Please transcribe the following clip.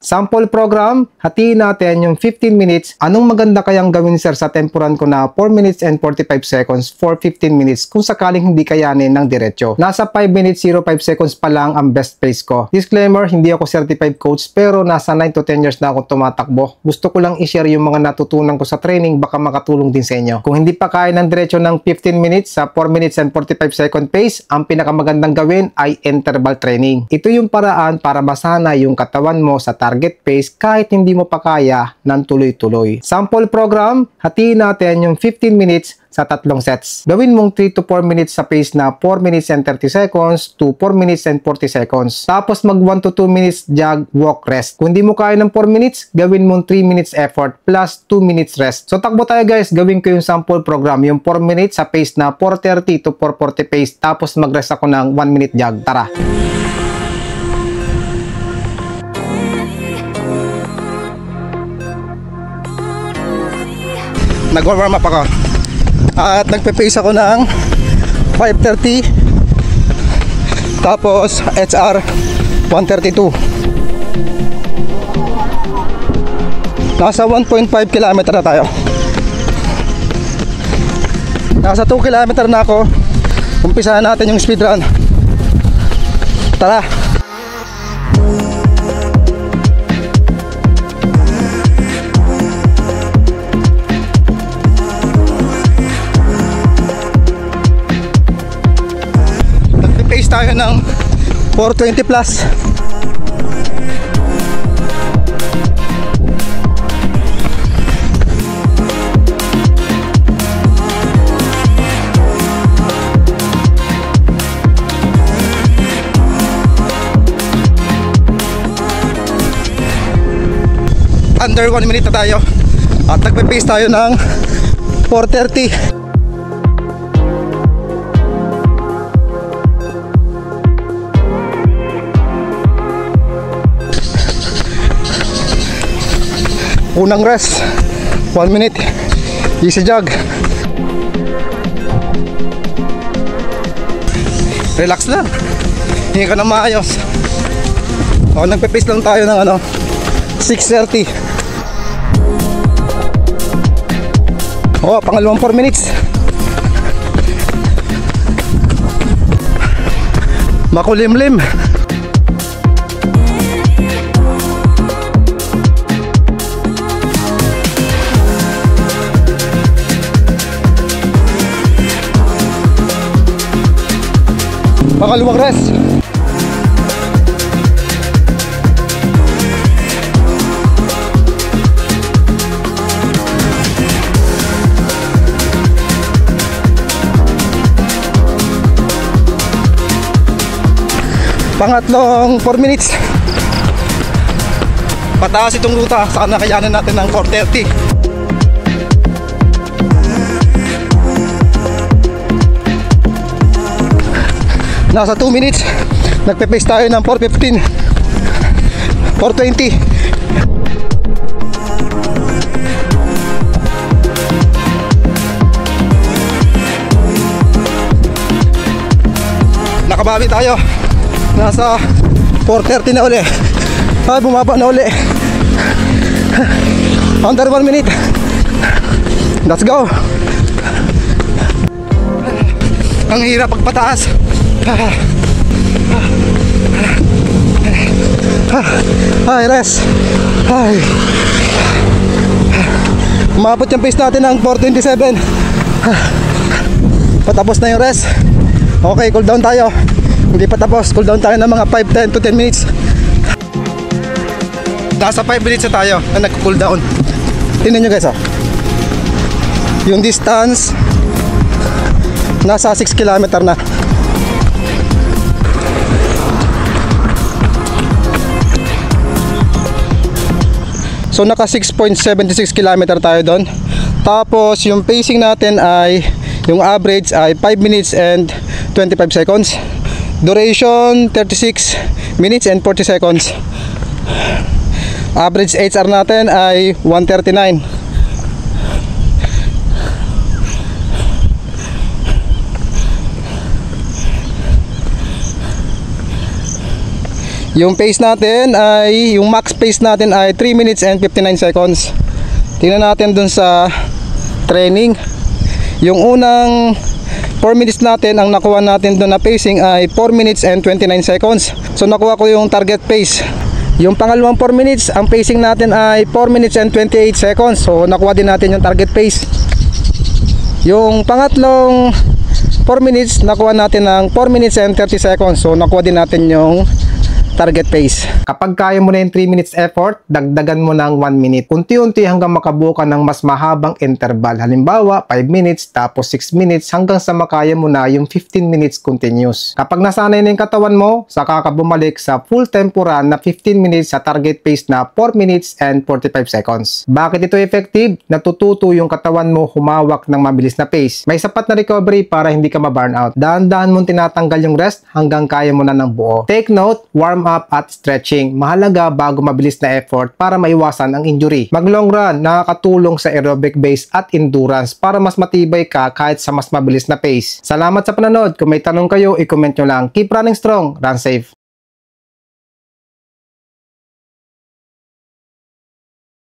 Sample program, hatiin natin yung 15 minutes. Anong maganda kayang gawin sir sa tempuran ko na 4 minutes and 45 seconds for 15 minutes kung sakaling hindi kayanin ng diretso. Nasa 5 minutes 05 seconds pa lang ang best pace ko. Disclaimer, hindi ako certified coach pero nasa 9 to 10 years na ako tumatakbo. Gusto ko lang i-share yung mga natutunan ko sa training, baka makatulong din sa inyo. Kung hindi pa kaya ng diretso ng 15 minutes sa 4 minutes and 45 second pace, ang pinakamagandang gawin ay interval training. Ito yung paraan para masana yung katawan mo sa target pace kahit hindi mo pa kaya ng tuloy-tuloy. Sample program, hatiin natin yung 15 minutes sa 3 sets. Gawin mong 3 to 4 minutes sa pace na 4 minutes and 30 seconds to 4 minutes and 40 seconds. Tapos mag 1 to 2 minutes jog, walk, rest. Kung hindi mo kaya ng 4 minutes, gawin mong 3 minutes effort plus 2 minutes rest. So takbo tayo guys, gawin ko yung sample program, yung 4 minutes sa pace na 430 to 440 pace, tapos mag-rest ako ng 1 minute jog. Tara! Nag-warm up ako. At nagpe-pace ako ng 5:30, tapos HR 1:32. Nasa 1.5 km na tayo. Nasa 2 km na ako. Umpisahan natin yung speed run. Tara! Pace tayo ng 420 plus. Under 1 minute na tayo at nagpe-pace tayo ng 430. Unang rest 1 minute, easy jog. Relax lang, hindi ka na maayos. O, nagpe-pace lang tayo ng 6:30. O, pangalawang 4 minutes. Makulimlim. Pangalawang rest. Pangatlong 4 minutes. Pataas itong ruta, saka nakayanan natin ng 4:30. Nasa 2 minutes. Nagpe-pace tayo ng 4:15, 4:20. Nakabawi tayo. Nasa 4:30 na uli. Ay, bumaba na uli. Under 1 minute. Let's go. Ang hirap pagpataas. Ay, rest. Ay. Umabot yung pace natin ng 4:27. Patapos na yung rest. Okay, cool down tayo. Hindi pa tapos, cool down tayo ng mga 5-10 to 10 minutes. Nasa 5 minutes na tayo na nag-cool down. Tingnan nyo guys, yung distance nasa 6 km na. So naka 6.76 km tayo doon. Tapos yung pacing natin ay, yung average ay 5 minutes and 25 seconds. Duration 36 minutes and 40 seconds. Average HR natin ay 139. Yung pace natin ay, yung max pace natin ay 3 minutes and 59 seconds. Tingnan natin dun sa training. Yung unang 4 minutes natin, ang nakuha natin dun na pacing ay 4 minutes and 29 seconds. So nakuha ko yung target pace. Yung pangalawang 4 minutes, ang pacing natin ay 4 minutes and 28 seconds. So nakuha din natin yung target pace. Yung pangatlong 4 minutes, nakuha natin ng 4 minutes and 30 seconds. So nakuha din natin yung target pace. Kapag kaya mo na yung 3 minutes effort, dagdagan mo ng 1 minute. Unti-unti hanggang makabuo ka ng mas mahabang interval. Halimbawa, 5 minutes, tapos 6 minutes, hanggang sa makaya mo na yung 15 minutes continuous. Kapag nasanay na yung katawan mo, saka ka bumalik sa full tempo run na 15 minutes sa target pace na 4 minutes and 45 seconds. Bakit ito effective? Natututo yung katawan mo humawak ng mabilis na pace. May sapat na recovery para hindi ka ma-burnout. Dahan-dahan mong tinatanggal yung rest hanggang kaya mo na ng buo. Take note, warm up at stretching. Mahalaga bago mabilis na effort para maiwasan ang injury. Mag long run, nakakatulong sa aerobic base at endurance para mas matibay ka kahit sa mas mabilis na pace. Salamat sa panonood. Kung may tanong kayo, i-comment nyo lang. Keep running strong, run safe.